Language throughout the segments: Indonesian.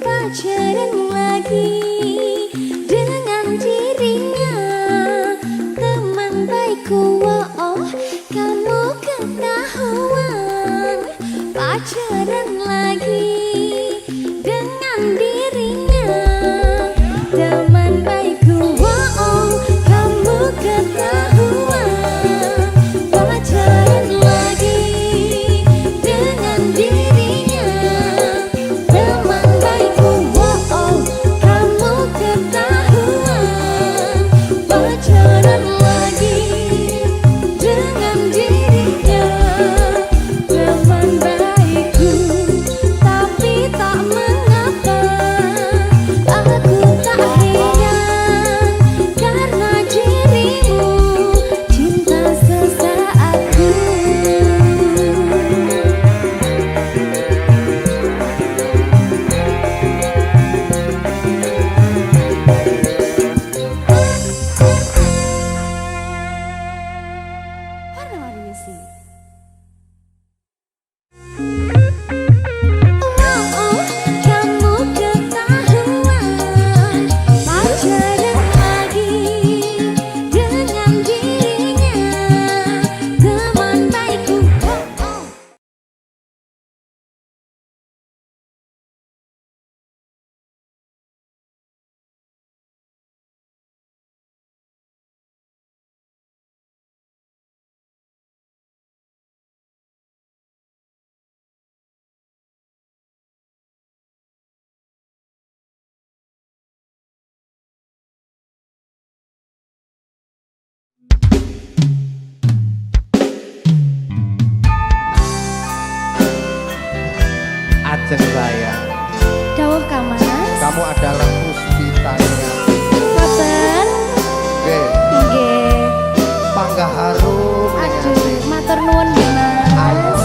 pacaran lagi dengan dirinya. Teman baikku, oh, kamu ketahuan pacaran lagi dengan dirinya. Teman baikku, oh, kamu ketahuan pacaran lagi dengan dirinya. Teman baikku, oh, kamu ketahuan pacaran lagi dengan dirinya. Teman baikku, tapi tak mengapa aku tak heran karena dirimu cinta sesaatku. Warna-warni sih. Oh, kamu ketahuan pacaran lagi dengan dirinya. Teman baikku, oh. Ajeng sayang, Dawuh Kamas. kamu adalah puspitanya. Kabar? Oke, Nggih. pangga harum ning Aduh, ati. matur nuwun nggih, Ayo. Mas.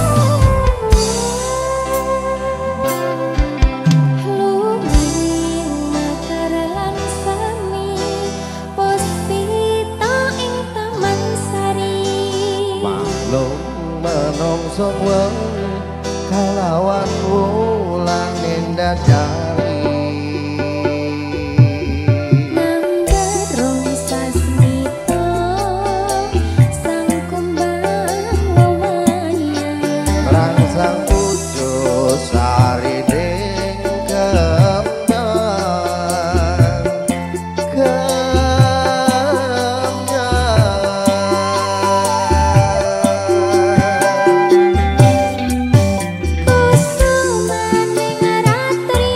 Luwing mekar lan sami puspita ing Taman Sari. Maklum menungso wong kalawan wulan ndadari. Nambarung sasmita sang kumbang wewayang. Rangsang pujo sarining kembang. Kusumaning ratri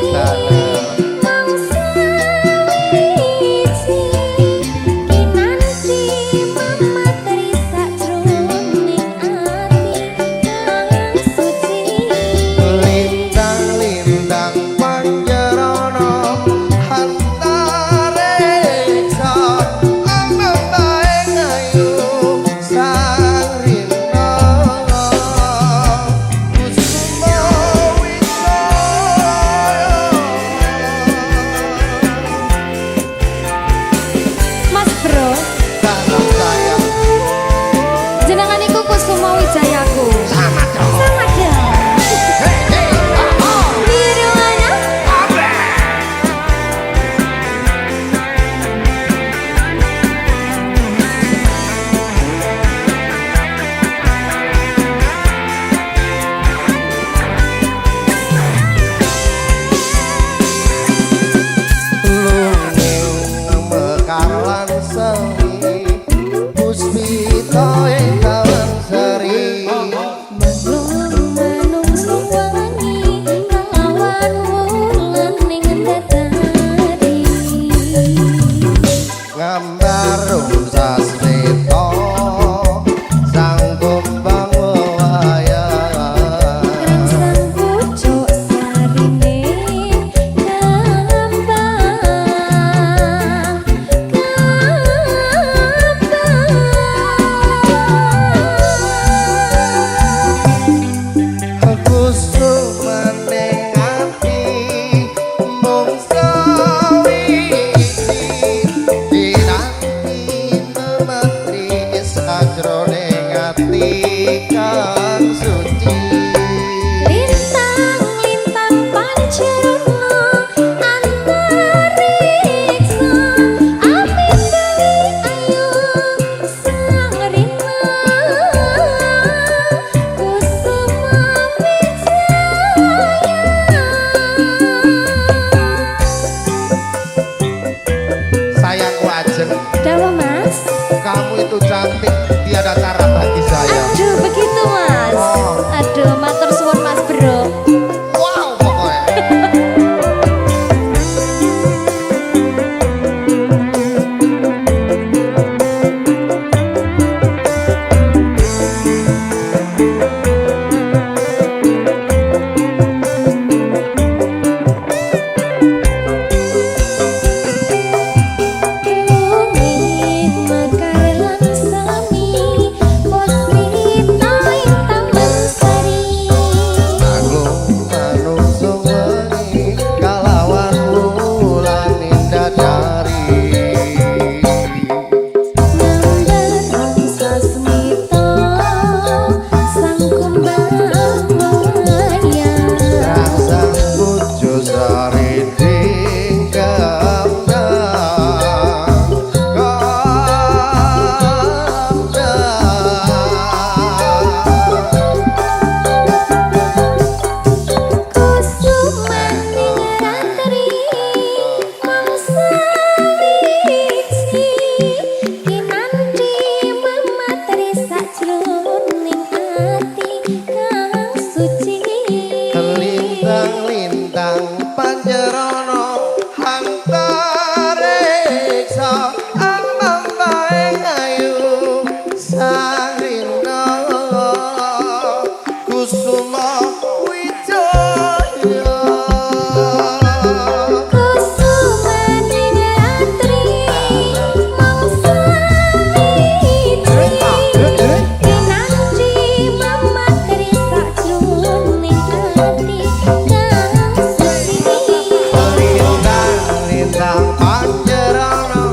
cantik tiada tara bagi saya. Aduh begitu mas. Oh. Aduh matur suwun mas bro. Wow pokoknya. Luwih mekar lan sami, posmita ing taman sari. Agung manungso wengi kalawan wulan indah dari. Nandang sasmita, sang kumbang wayang. Rangsang bojo sarinding Kusumaning rantri, mangsa wiji, kinanti mematri sajroning ati kang suci. Lintang-lintang panjerana antariksa ambaing ayu sarina kusuma wijaya. Kusumaning rantri, mangsa wiji, kinanti mematri sajroning ati kang suci. Lintang-lintang panjerana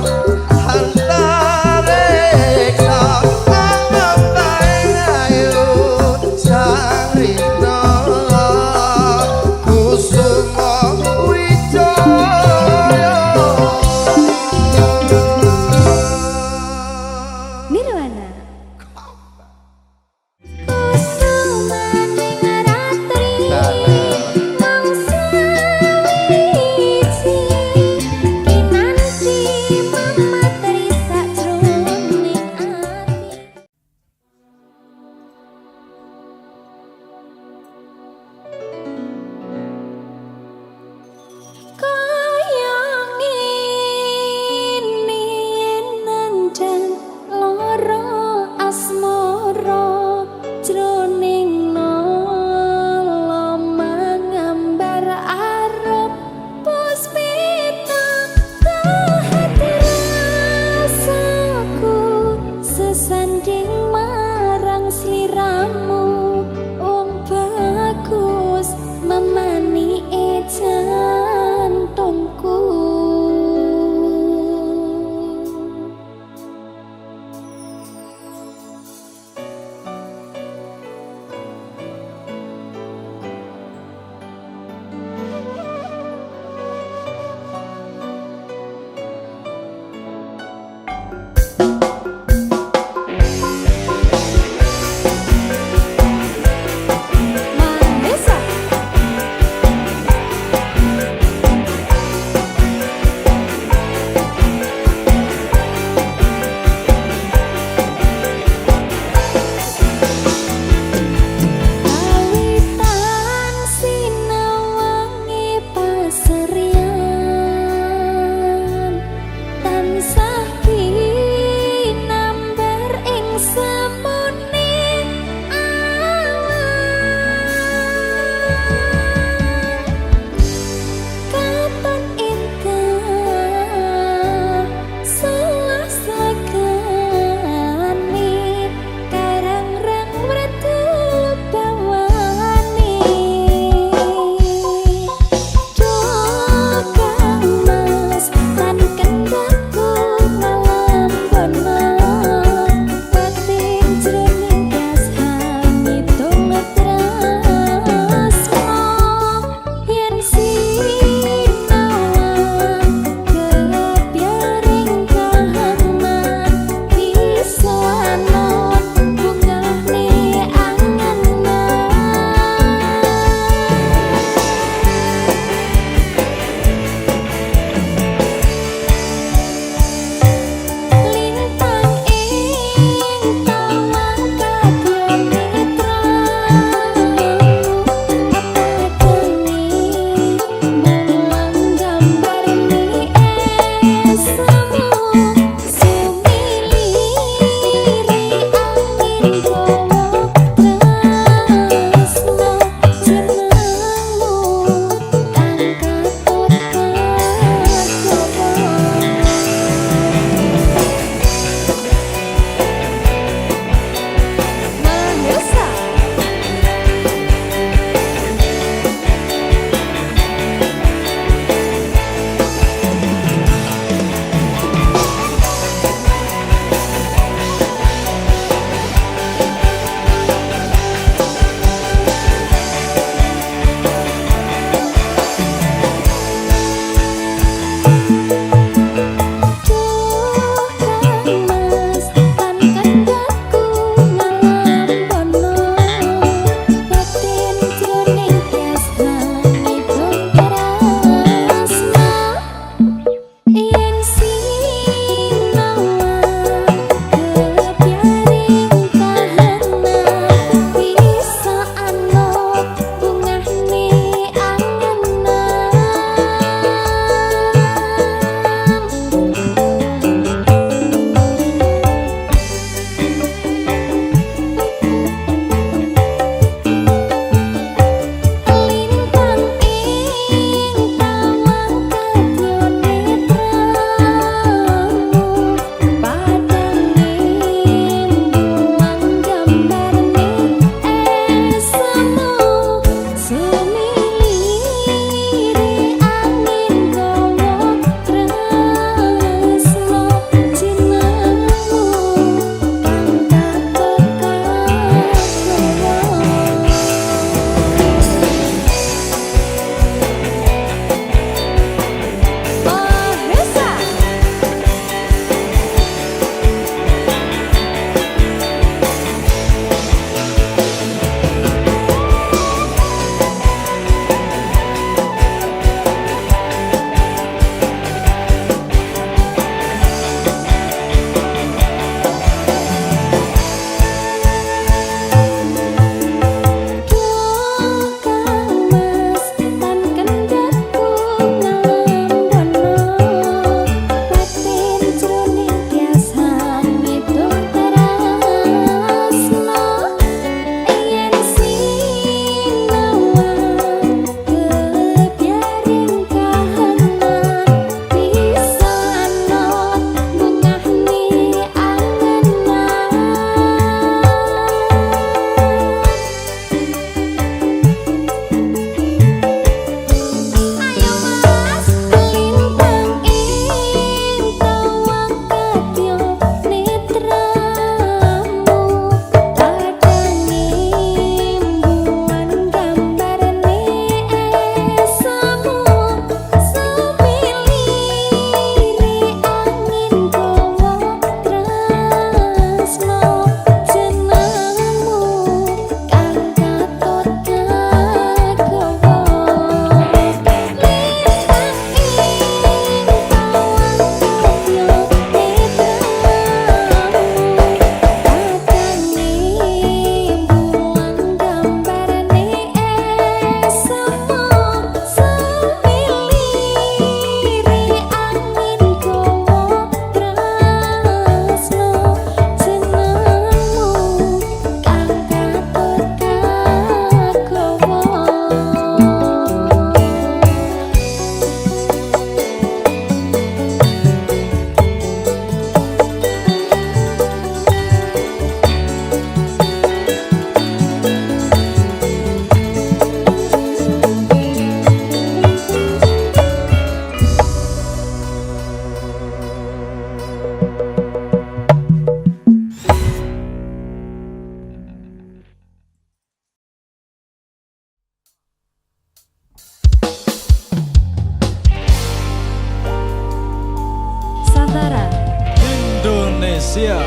Sia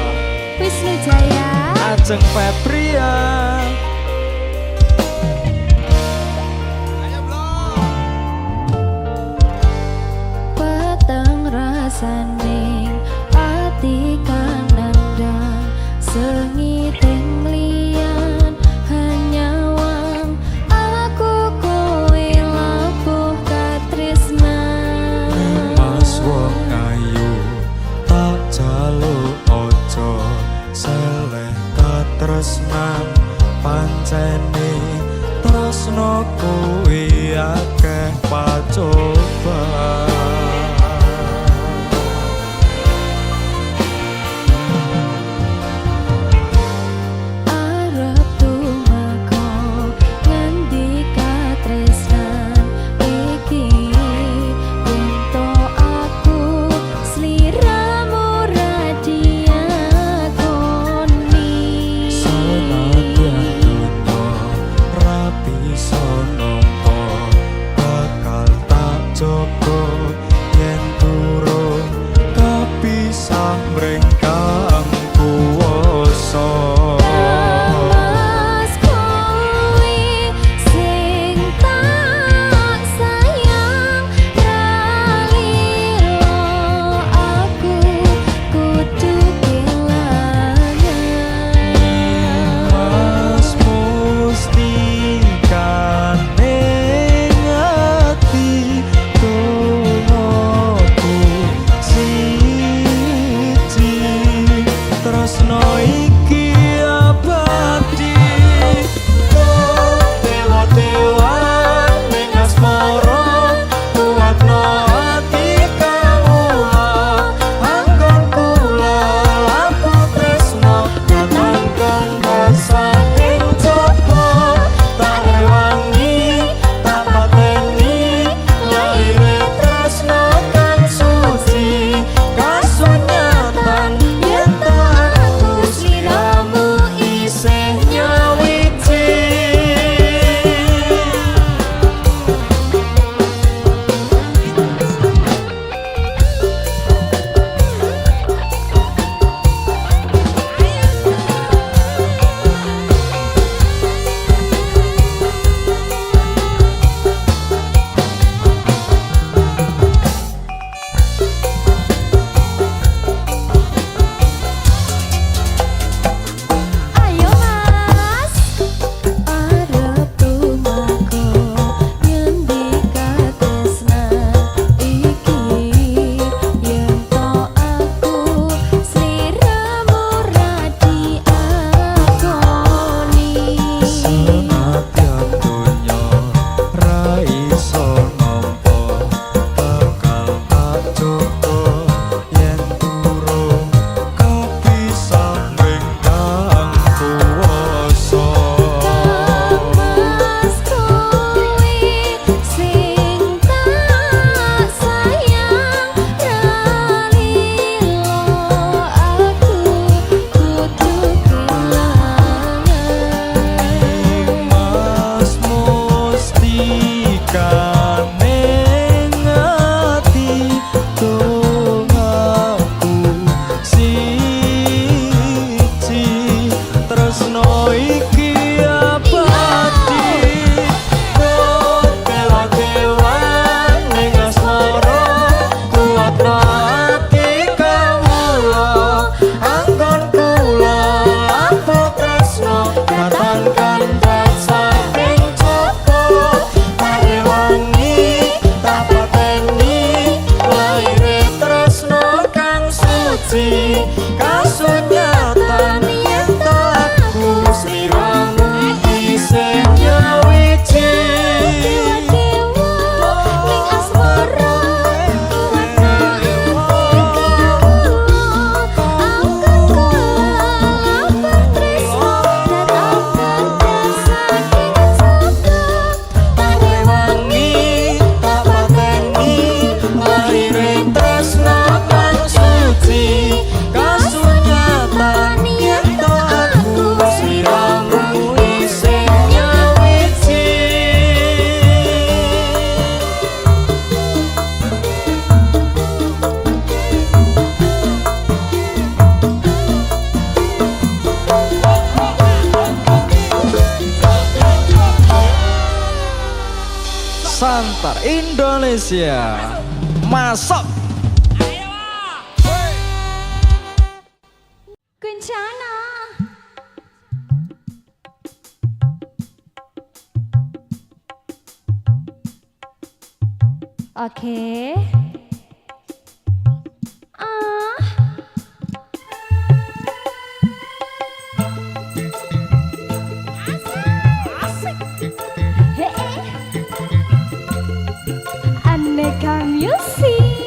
Wisnu Jaya Ajeng Febria. peteng rasaning ati kanandang sengiting liyan hanya wang aku kowe labuh katresnan Mas wong ayu tak jaluk ojo seleh katresnan pancene tresno kuwi akeh pacobaan. arep tumeka ngendika tresnan iki ento aku sliramu radiakoni Senadyan dunya rapi sonampa bakal tak Indonesia. Masuk. Kencana. Oke. Aneka Music.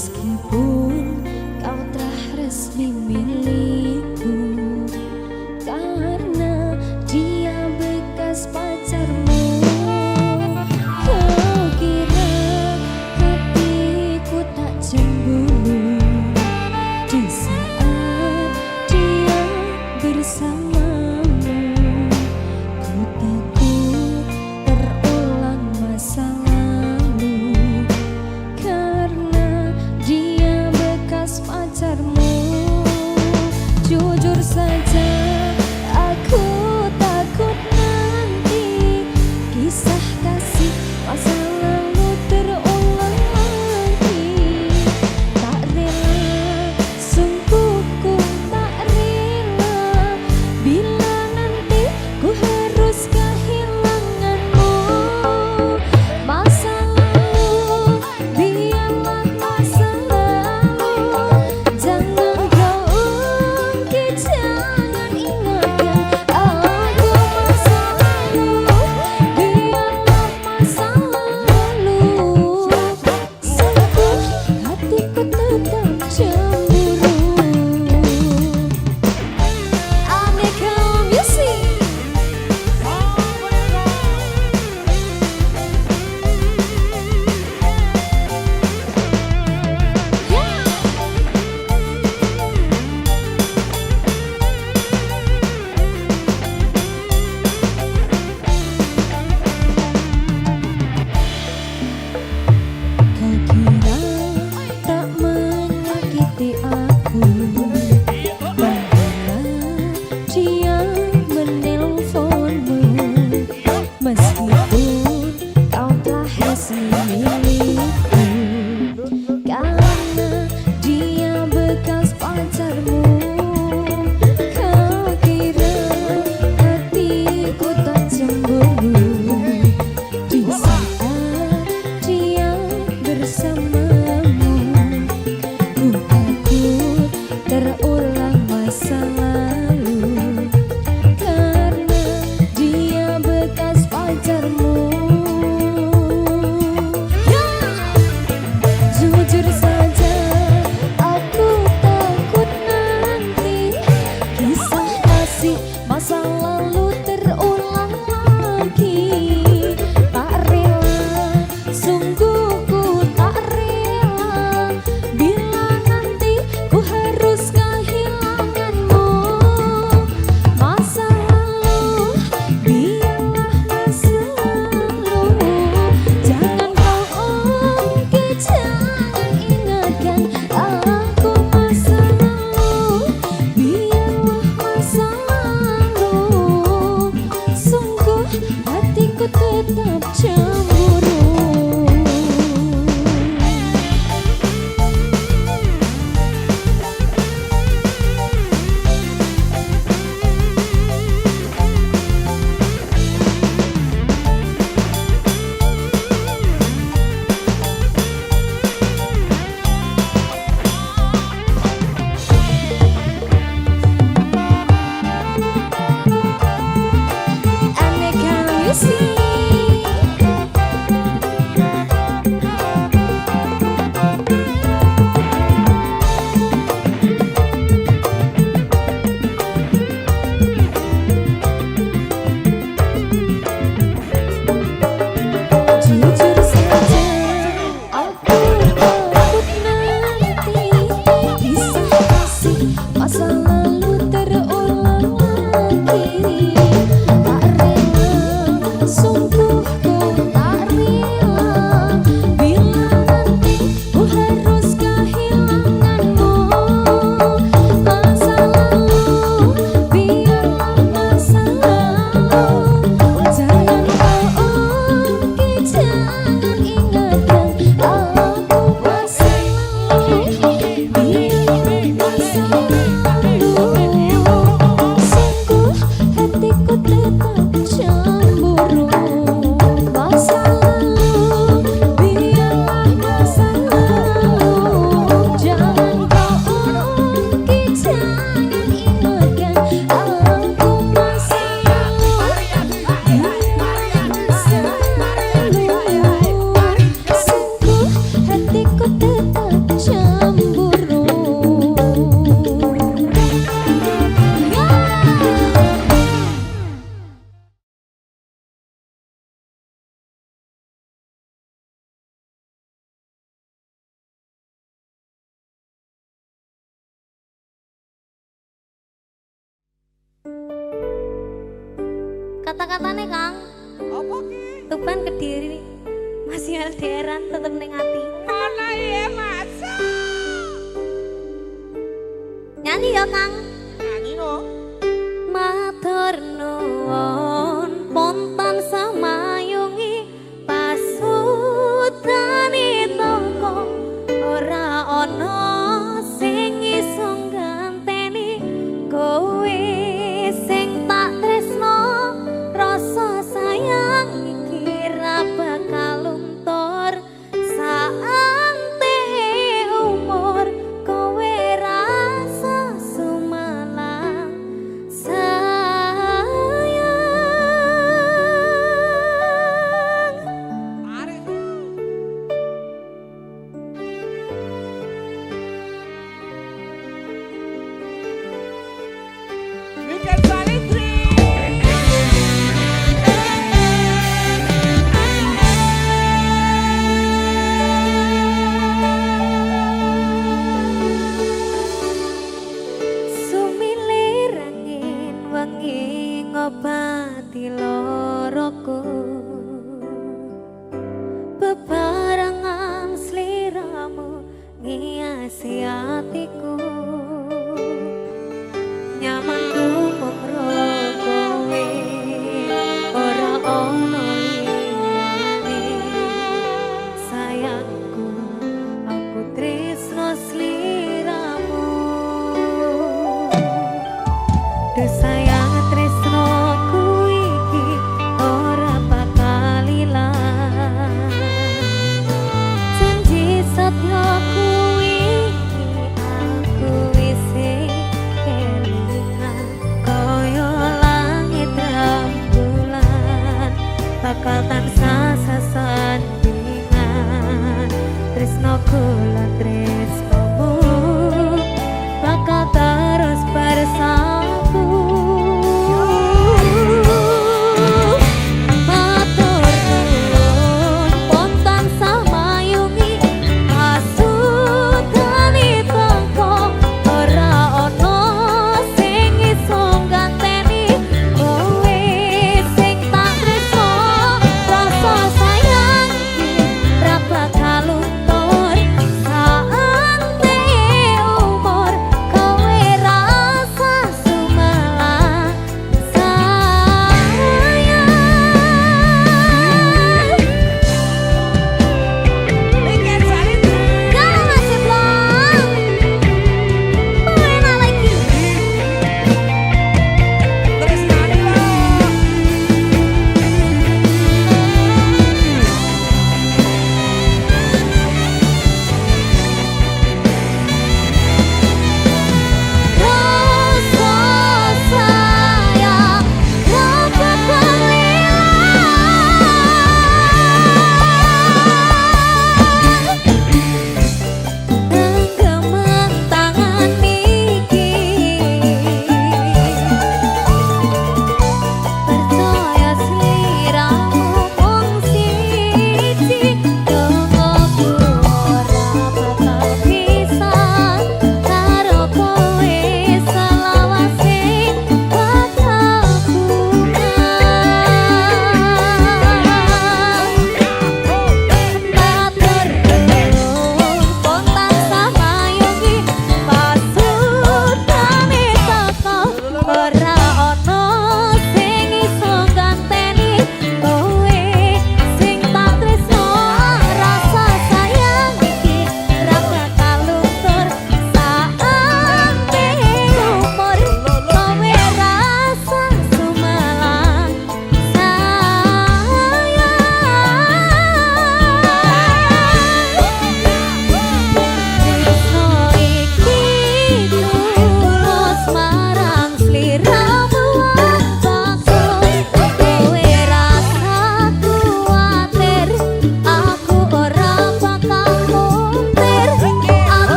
Meskipun kau telah resmi milikku, karena dia bekas pacarmu. Kau kira hatiku tak cemburu di saat dia bersamamu. Ku takut terulang masa lalu, karena dia bekas pacarmu. Jujur saja aku takut nanti kisah kasih masa lalu terulang lagi. Tak rela, sungguh ku tak rela bila nanti ku harus kehilanganmu. Masa lalu biarlah masa lalu, jangan kau ungkit, jangan ingatkan aku. Masa lalu biarlah masa lalu, sungguh hatiku tetap cemburu. Aneka Music. Kau kira tak menyakiti Kata-katane Kang. Apa ki? Tuban Kediri. Masih LDRan tetep ning ati. Ana ya masa. Nyanyi ya Kang. Nyanyi no. Matur nuwun pontan samayungi pasutane tangga ora ana sing iso ganteni kowe sing tak tresno rasa sayang iki ra bakal luntur saante umur kowe rasa sumalang sayang. Arek. Weekend Salitri. Sumilir angin wengi ngobati loroku bebarengan sliramu ngiasi hatiku nyaman dumung kowe ora ono liyane sayangku aku tresno sliramu sayang tresnoku iki ora bakal ilang janji setyaku iki aku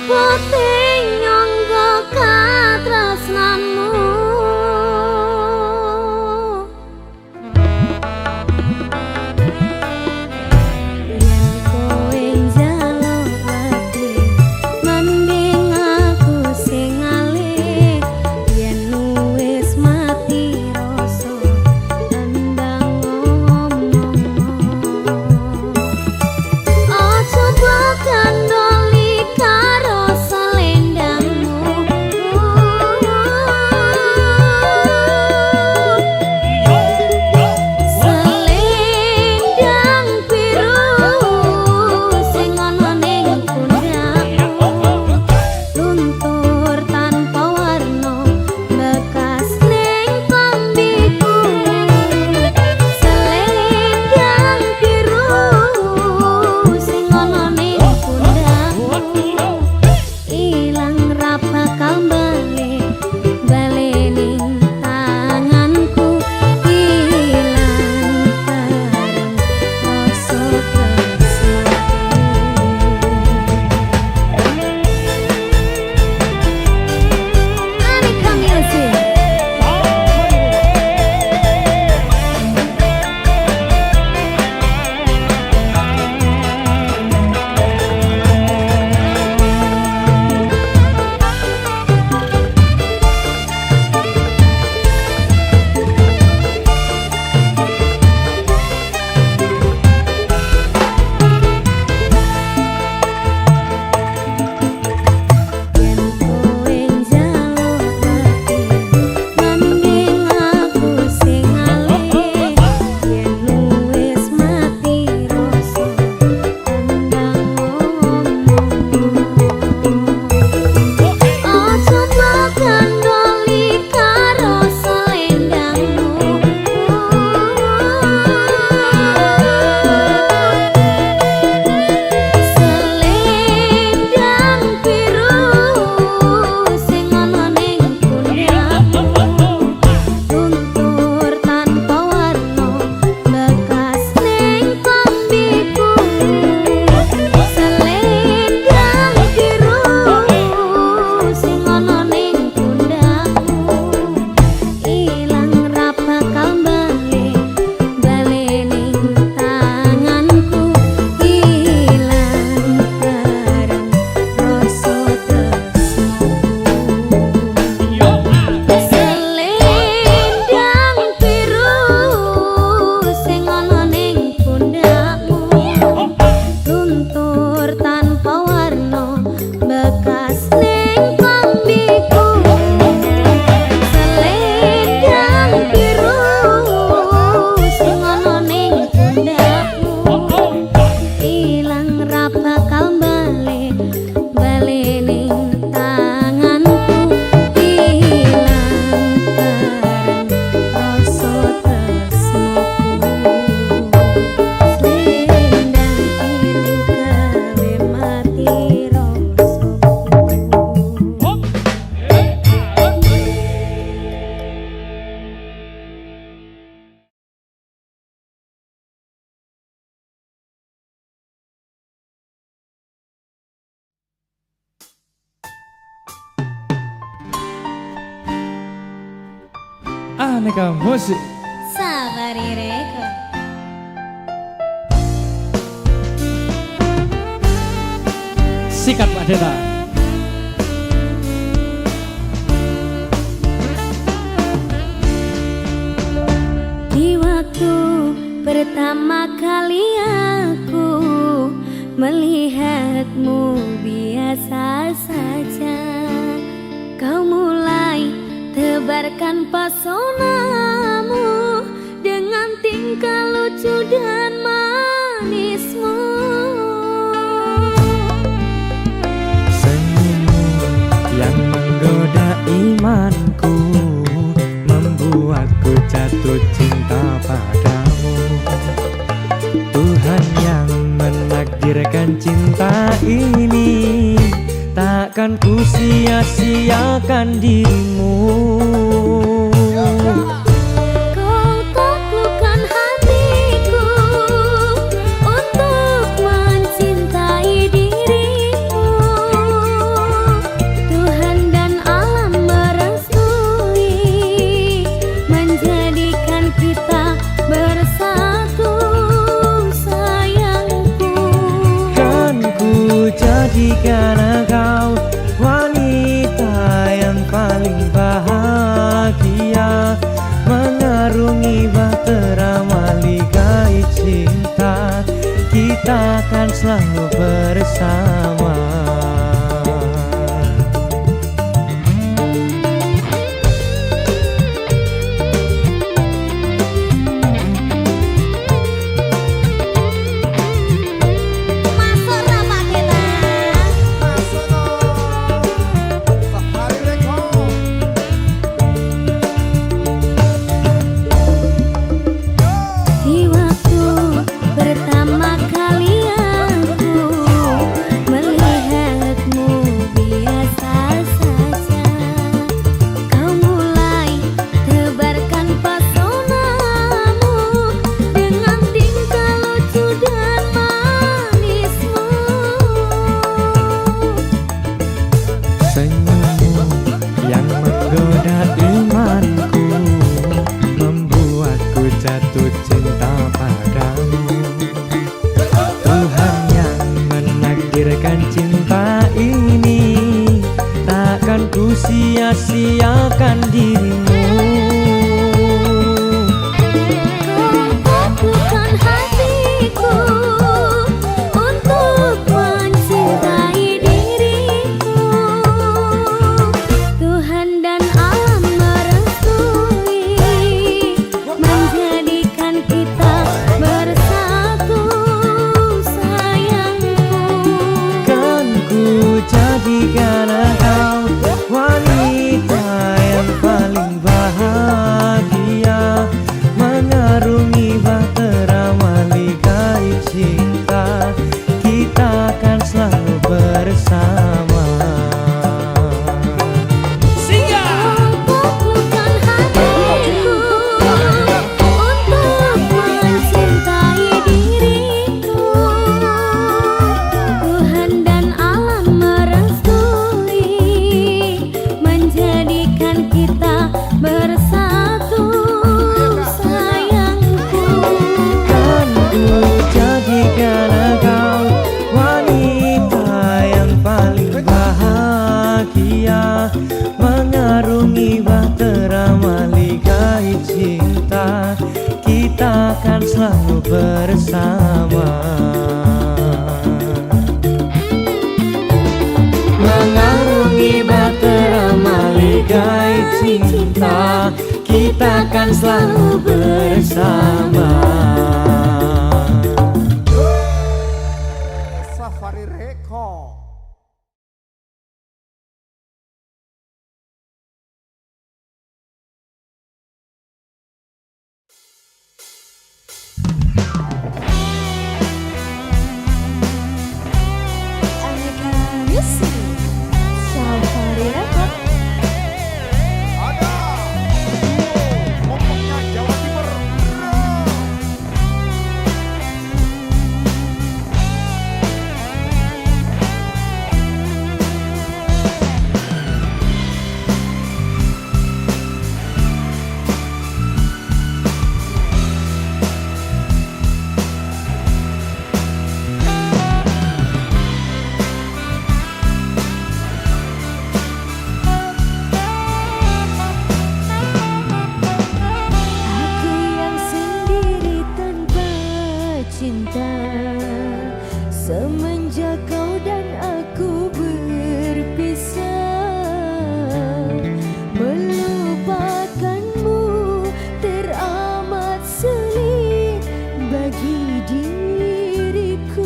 putih nyangga katresnanmu. Yen kowe njaluk ati mending aku sing ngalih. Yen wis mati rasa endang ngomong. Aja bakandoli karo selendangmu. Selendang biru sing ana ning pundakmu, luntur tanpa warna bekas ning klambiku. Selendang biru sing ana ning pundakmu, ilang ra bakal balik ning tanganku. Ilang bareng rasa tresnaku. Aneka Music. Yen kowe njaluk ati mending aku sing ngalih. Yen wis mati rasa endang ngomong. Aja bakandoli karo selendangmu. Selendang biru sing ana ning pundakmu, luntur tanpa warna bekas ning klambiku. Selendang biru sing ana ning pundakmu, ilang ra bakal balik ning tanganku. Ilang bareng rasa tresnaku. Selendang biru sing ana ning pundakmu, luntur tanpa warna bekas ning klambiku. Selendang biru sing ana ning pundakmu, ilang ra bakal balik ning tanganku. Ilang bareng rasa tresnaku. Selendang biru gawe mati rasaku. Aneka Musik. Sabari reko. Sikat Pak Deta. Di waktu pertama kali aku melihatmu biasa saja, kau mulai tebarkan pesonamu dengan tingkah lucu dan manismu. Senyummu yang menggoda imanku, membuatku jatuh cinta padamu. Tuhan yang menakdirkan cinta ini, takkan ku sia-siakan dirimu. Kau taklukkan hatiku untuk mencintai dirimu. jadikan kau wanita yang paling bahagia, mengarungi bahtera maligai cinta, kita akan selalu bersama. Masuk ra Pak Gena. Safari Record. Di waktu pertama kali aku melihatmu biasa saja, kau mulai tebarkan pesonamu dengan tingkah lucu dan manismu. Senyummu yang menggoda imanku, membuatku jatuh cinta padamu. Tuhan yang menakdirkan cinta ini, takkan ku sia-siakan dirimu. Bukan hatiku untuk mencintai diriku. Tuhan dan alam merestui menjadikan kita bersatu, sayangku. Kan ku jadikan kau wanita yang paling bahagia, mengarungi bahtera maligai cinta, kita akan selalu bersama. Bukan hatiku untuk mencintai diriku. Tuhan dan alam merestui menjadikan kita bersatu, sayangku. Kan ku jadikan kau wanita yang paling bahagia, mengarungi bahtera maligai cinta, kita akan selalu bersama. Mengarungi bahtera maligai cinta, kita akan selalu bersama. Safari Record. Aneka Music Safari Record. Ada pokoknya Jawa Timur. Aku yang sendiri tanpa cinta, semenjak kau dan aku berpisah. Melupakanmu teramat sulit bagi diriku.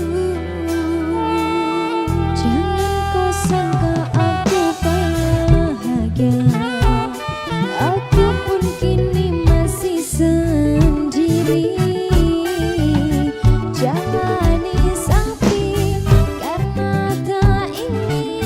Jangan kau sangka aku bahagia, aku pun kini masih sendiri. Jalani sapi karena tak ingin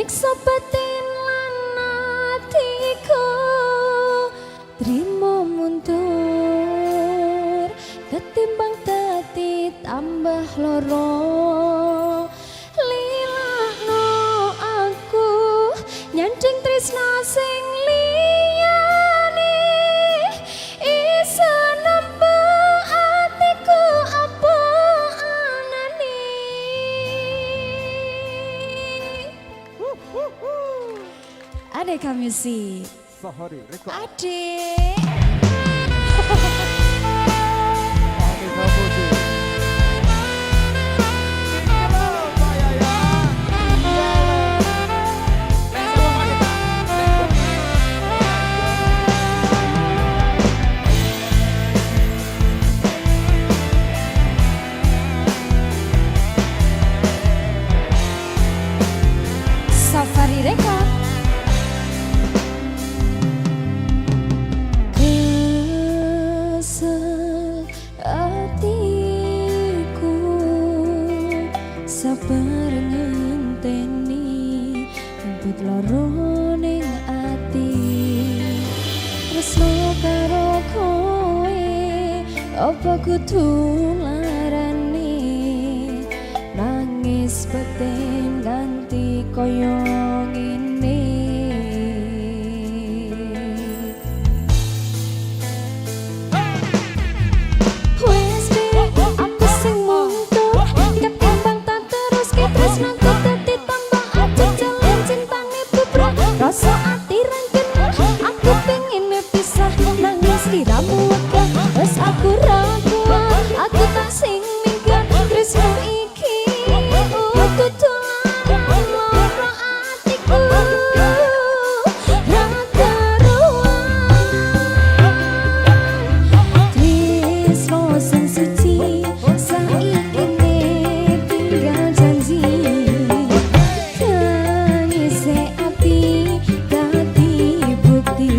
nyiksa batin lan atiku trimo mundur ketimbang dadi tambah loro lilahno aku nyanjing tresno sing liyane isa nambah atiku apa anane Aneka Music Safari Record. Adik Aneka Musik. Halo, saya ya. Safari Record Kesel hatiku sabar ngenteni emput loro ning ati tresno karo kowe apa kudu larane nangis batin ganti koyo ngene wes deh aku sing mundur ketimbang tak terus tresno dadi tambah aja jalan cintane bubrah rasa ati rengken aku pengen pisah nangis diramu wes aku ragu aku tak sing minggat tresno iki aku tulan loro atiku rada ruang tresno sing suci saiki tinggal janji tangise ati dadi bukti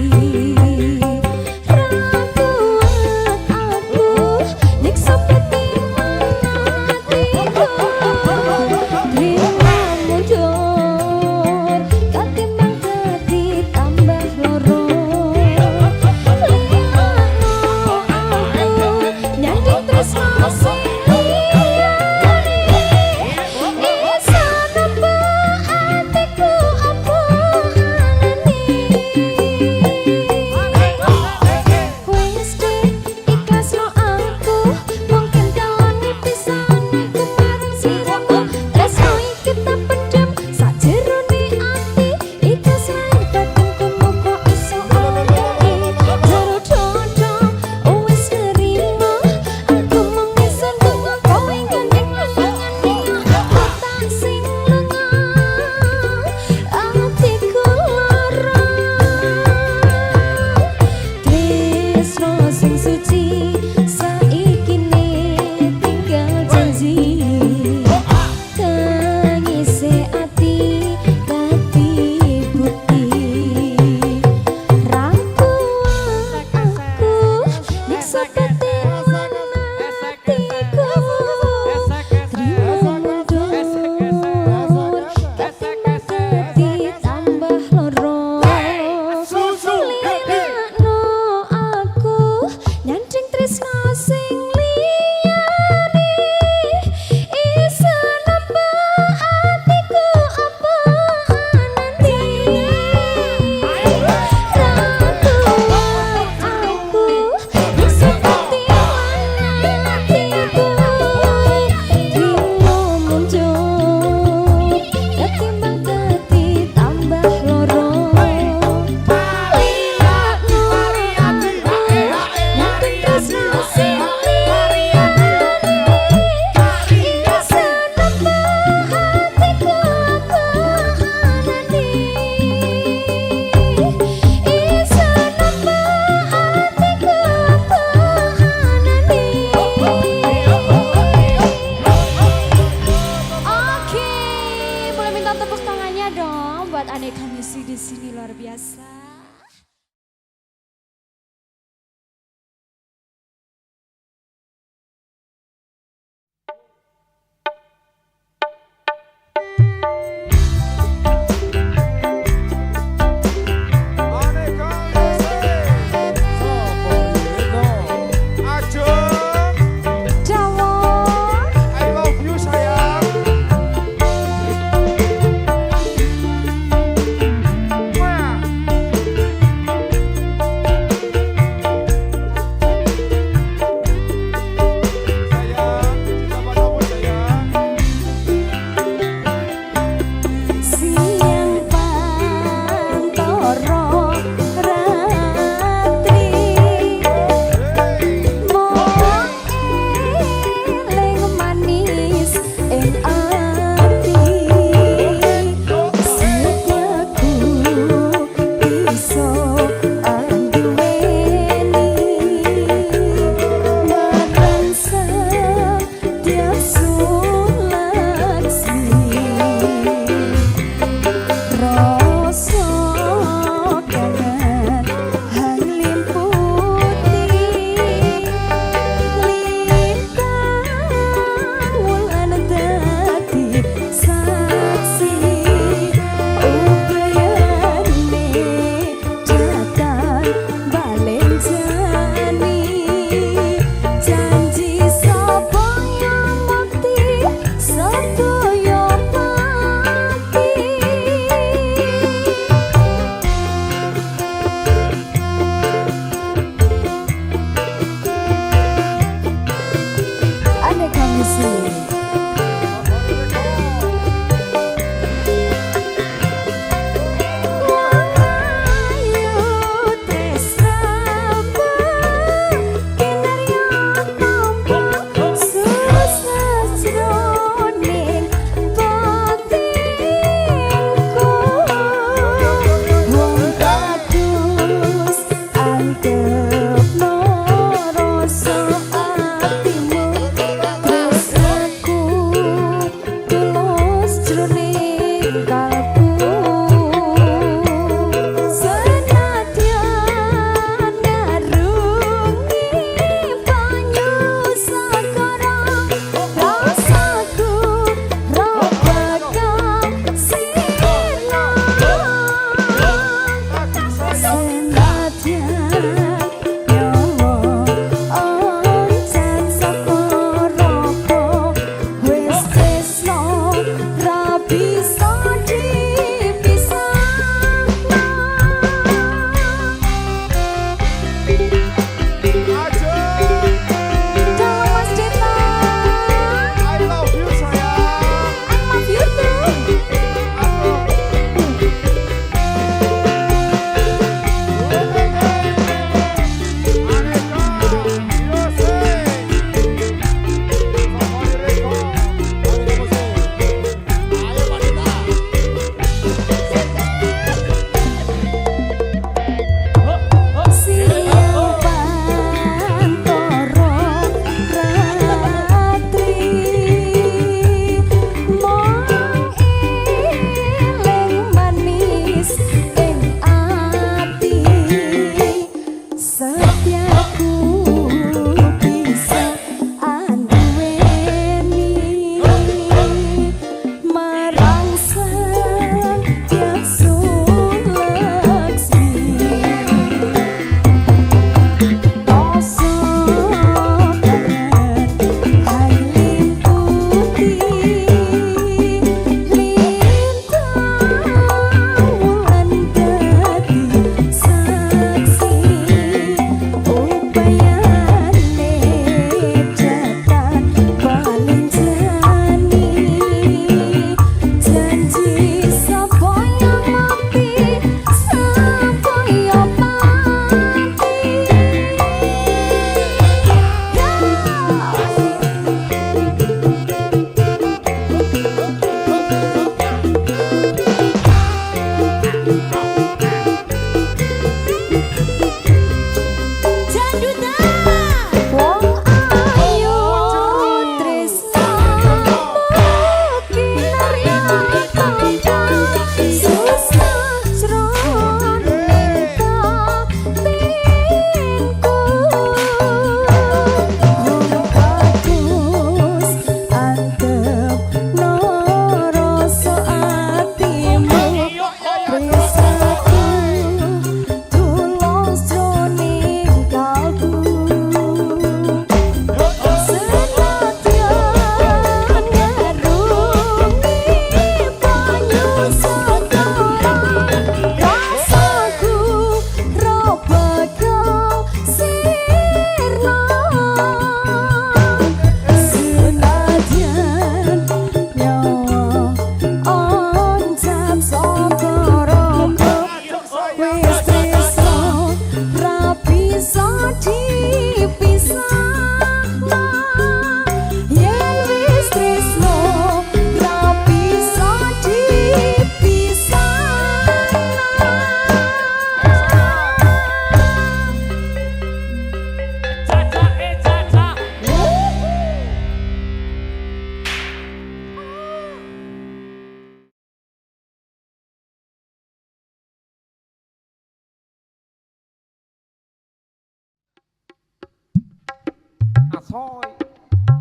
asoy.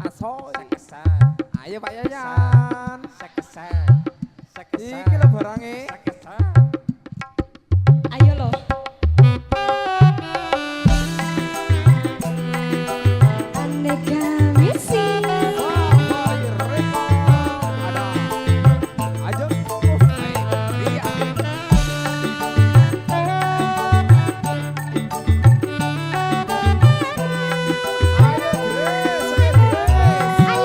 Asoy. Sekesan. Ayo Pak Yayan. Sekesan. Iki lho barange. Sekesan. Ayo loh. Aneka misi. Ayo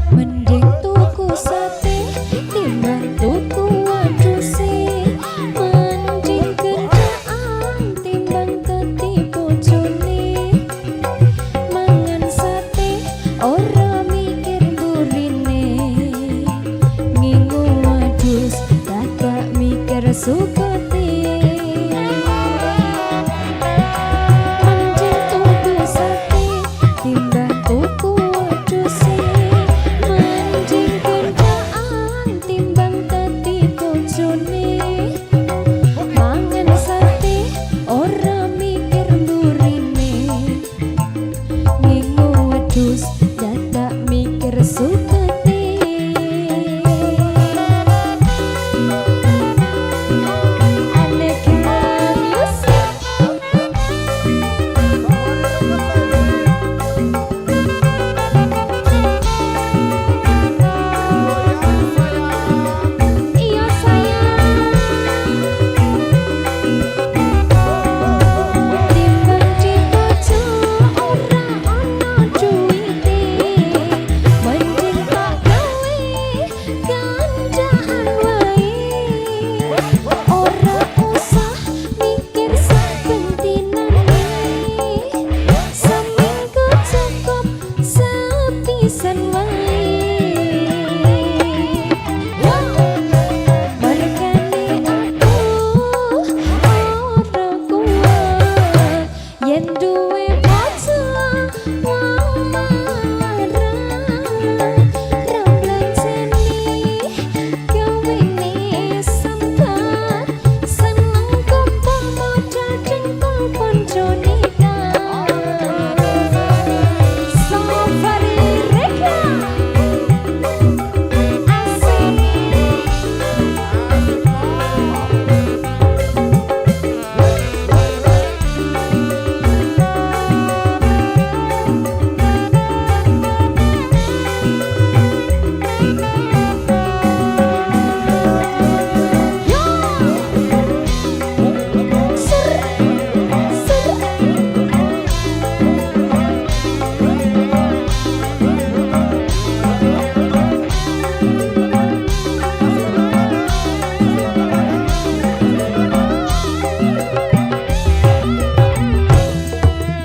mending tuku sate timbang tuku wadusi, mending gendaan timbang dadi bojone. Mangan sate ora mikir burine, ngingu wadus dadak mikir sukete. Mending tuku sate timbang tuku wadusi, mending gendaan timbang dadi bojone. Mangan sate ora mikir burine, ngingu wedhus dadak mikir sukete. Aneka music. Iya sayang, timbang dibojo ora ana duwite, mending tak gawe gandaan wae. Ora usah mikir saben dinane, seminggu cukup sepisan wae. Mergane aku ora kuat yen duwe bojo wong marah. Ramblajene gawene sempat, seneng kumpul modal dengkul ponjone Safari Reka. Asik.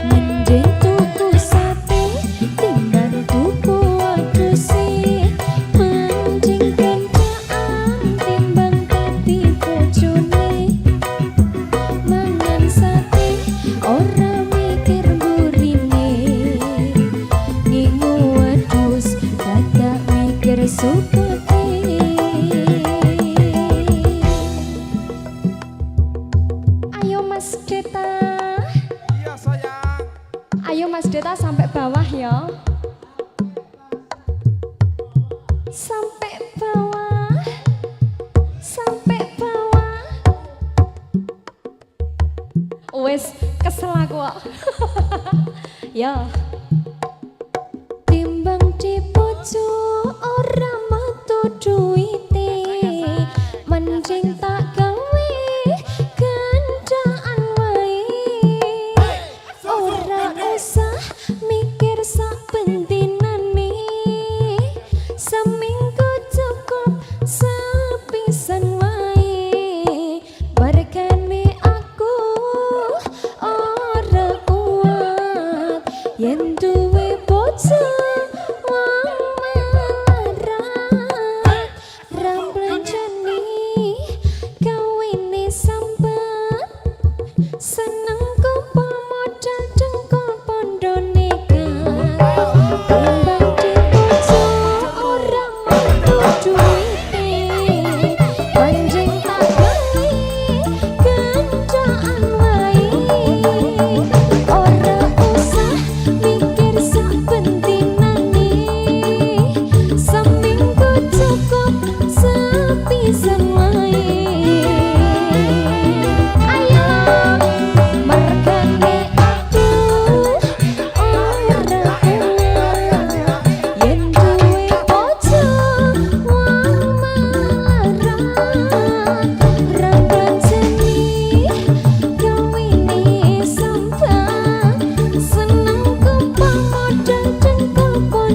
Mending tuku sate timbang tuku wadusi, mending gendaan timbang dadi bojone. Mangan sate ora mikir burine, ngingu wedhus dadak mikir sukete. Ayo Mas Deta. Iya sayang. Ayo Mas Deta sampai bawah ya. Sampai bawah. Sampai bawah. Wes kesel aku kok. Ya. Timbang dibojo ora metu duwite, mending tak gawe gandaan wae. Ora usah mikir saben dinane, seminggu cukup sepisan wae. Mergane aku ora kuat yen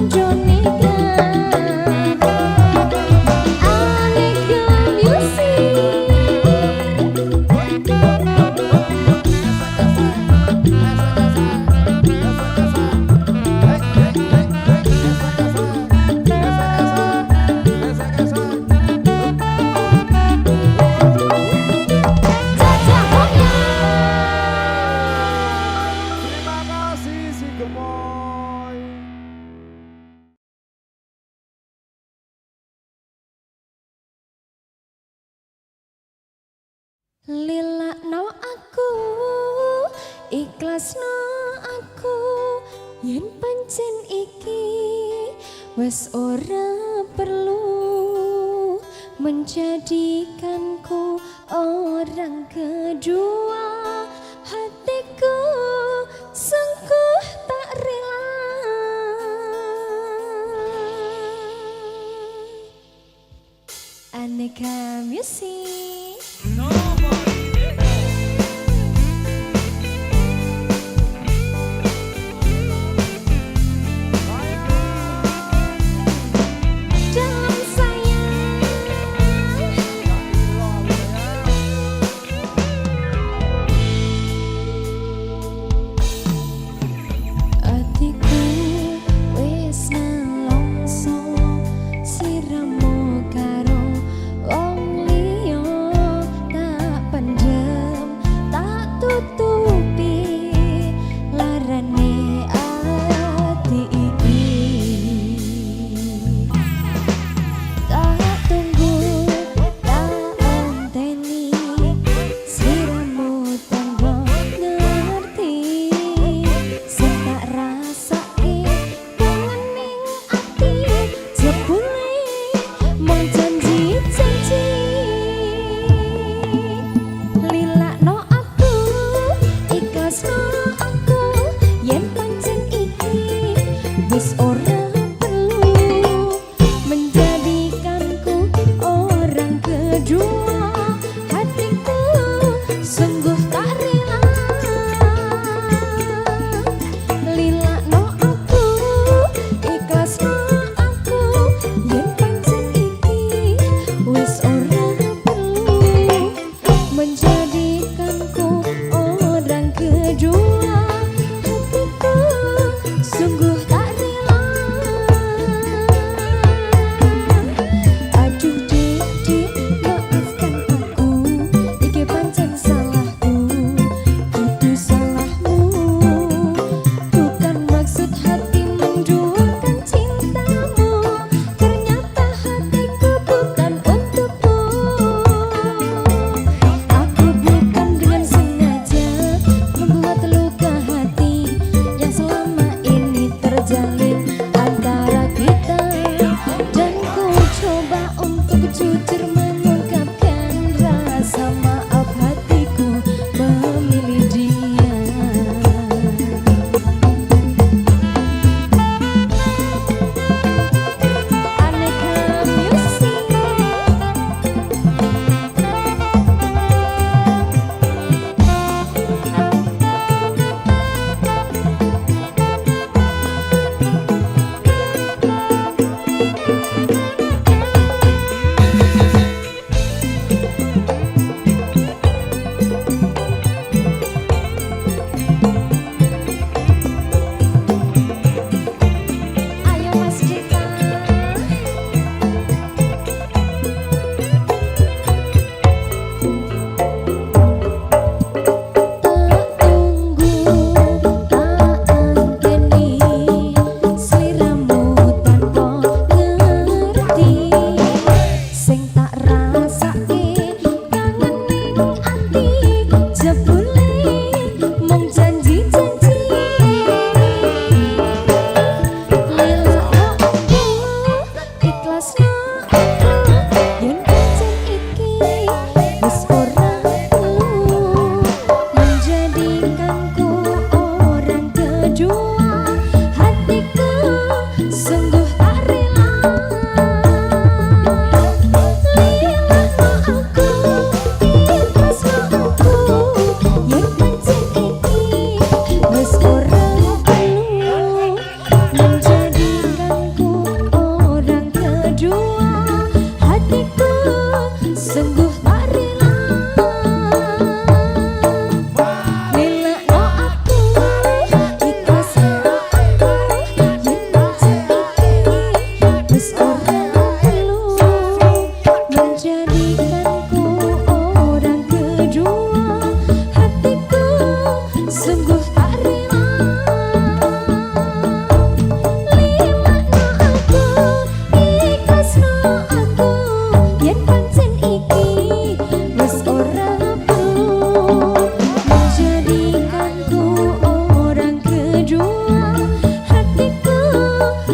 konjone kan Aneka Music. Terima kasih si gemoy. Lilakno aku, ikhlasno aku, yen pancen iki wes ora perlu menjadikanku orang kedua. Hatiku sungguh tak rela. Aneka Music. Dalam sayang, hatiku wis nelongso siramu karo wong liya,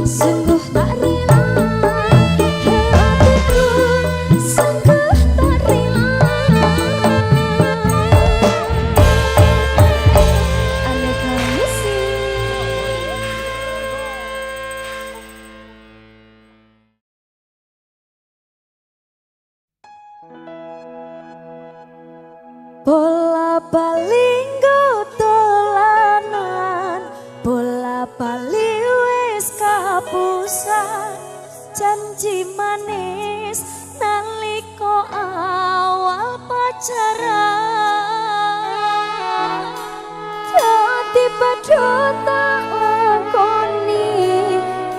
sungguh tak rela. Hatiku sungguh tak rela. Aneka musik. Bola bali dolanan, bola bali wis kapusan, janji manis nalika awal pacaran. Tiba-tiba tak lakoni,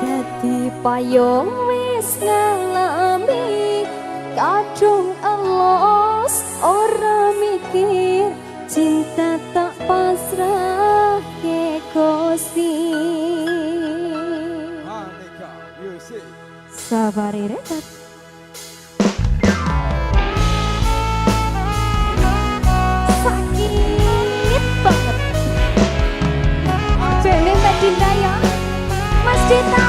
dadi payung wis ngalami, kadung elos ora mikir, cinta tak pasrah ke Gusti. Aneka Music. Safari Record. Sakit banget. Bene Mbak Dinda ya, Mas Dita.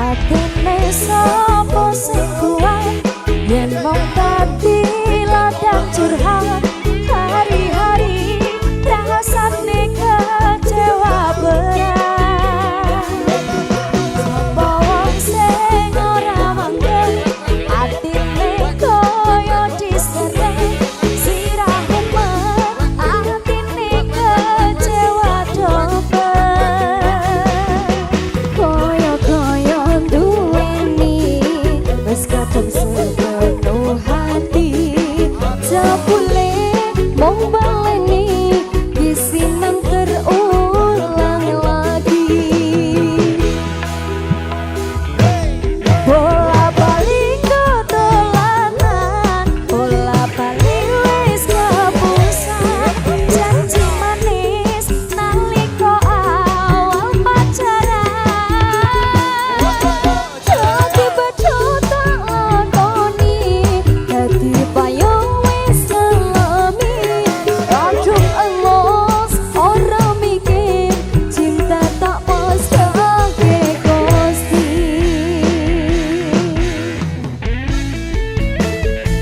Atene sapa sing kuat, yen mong dadi ladang curhat. Hari-hari rasane kecewa berat. Sapa wong sing ora manggil, atine koyo diseret. Sirahe men, atine kecewa dobet. Koyo-koyo duweni wis kadung sepenuh hati. Jebule mung baleni isinan terulang lagi. Bola bali dolanan, bola bali wis kapusan, janji manis nalika awal pacaran. Tiba-tiba tak lakoni, dadi payung wis ngalami, kadung elos ora mikir, cinta tak pasrah ke Gusti.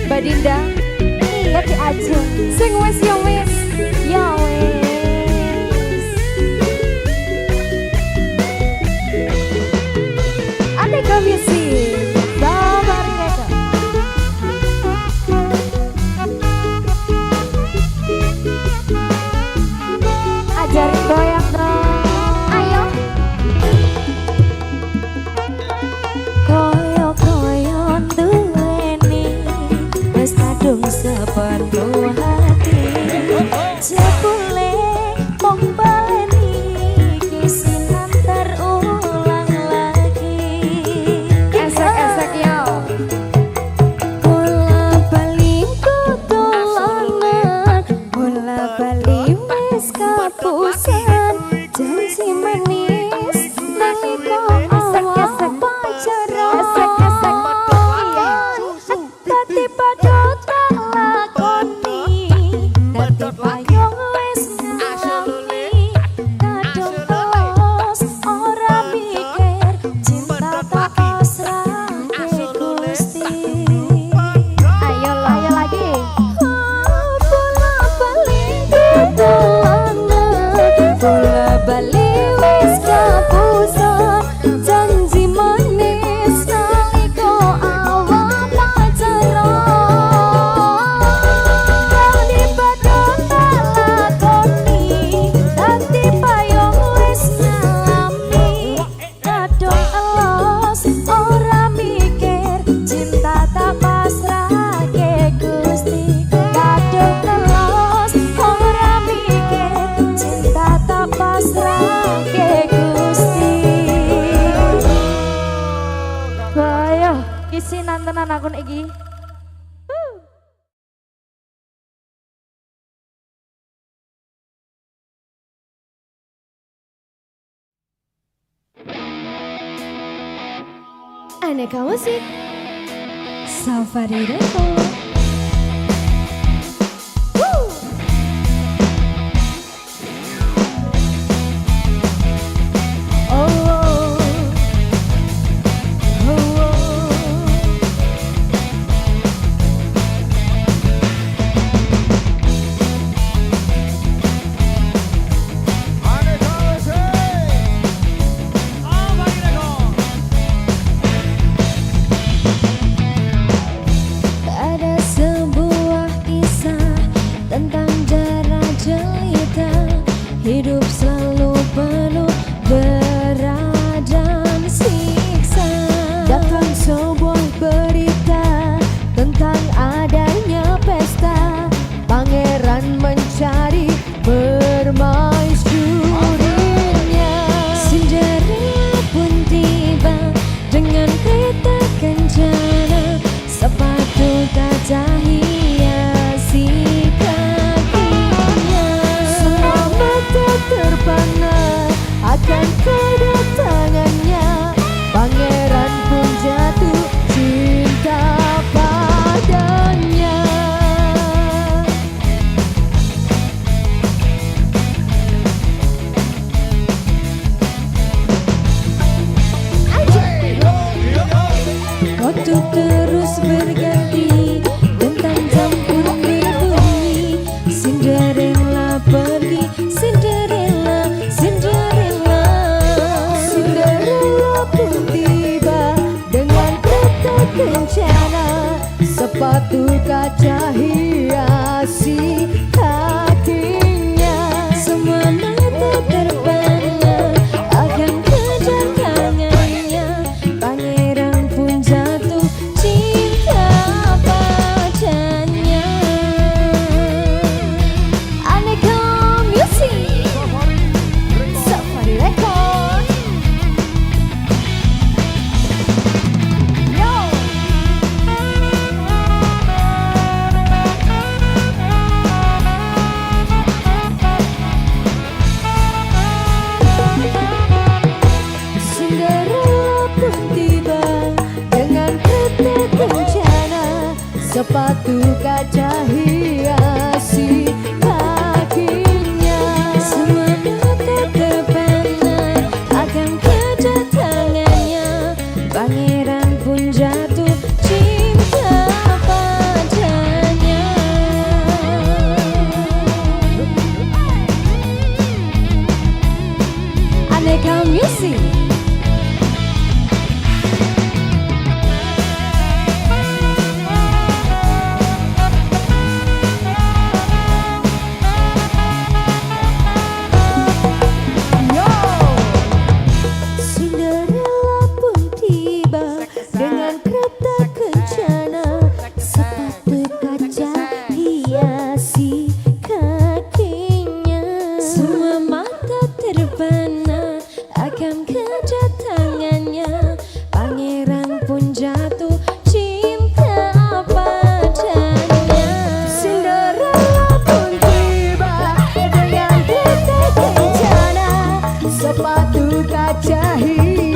Mbak Dinda, iya ki aja, sing wis ya wis, ya wis. Aneka musik, Safari Record. Ajarin goyang dong, ayo. Koyo-koyo duweni wis kadung sepenuh hati. Jebule mong baleni kisinan terulang lagi. Esek-esek yo. Bola bali dolanan, bola bali wis kapusan, janji manis nalika awal pacaran. Tiba-tiba tak lakoni, dadi payung wis ngalami, kadung elos ora mikir, cinta tak pasrah ke Gusti. Ayo lagi. Bola bali dolanan, bola bali wis kapusan, janji manis nalika awal pacaran. Tiba-tiba tak lakoni, dadi payung wis ngalami, kadung elos ora mikir, cinta tak pasrah ke Gusti. Kadung elos ora mikir, cinta tak pasrah ke Gusti. Ayo, kisinan tenan akun iki. Aneka musik, Safari Record. kencana, sepatu kaca hiasi kakinya. Semua mata terpana akan kedatangannya. Pangeran pun jatuh cinta padanya. Aneka Music Safari Record. Yo. Cinderella pun tiba dengan kereta kencana, sepatu kaca hiasi kakinya. Semua mata terpana akan kedatangannya. Pangeran pun jatuh cinta padanya. Aneka Music. Cinderella pun tiba dengan kereta kencana, sepatu kaca hiasi kakinya. Semua mata terpana akan kedatangannya. Pangeran pun jatuh cinta padanya. Cinderella pun tiba dengan kereta kencana, sepatu kaca hiasi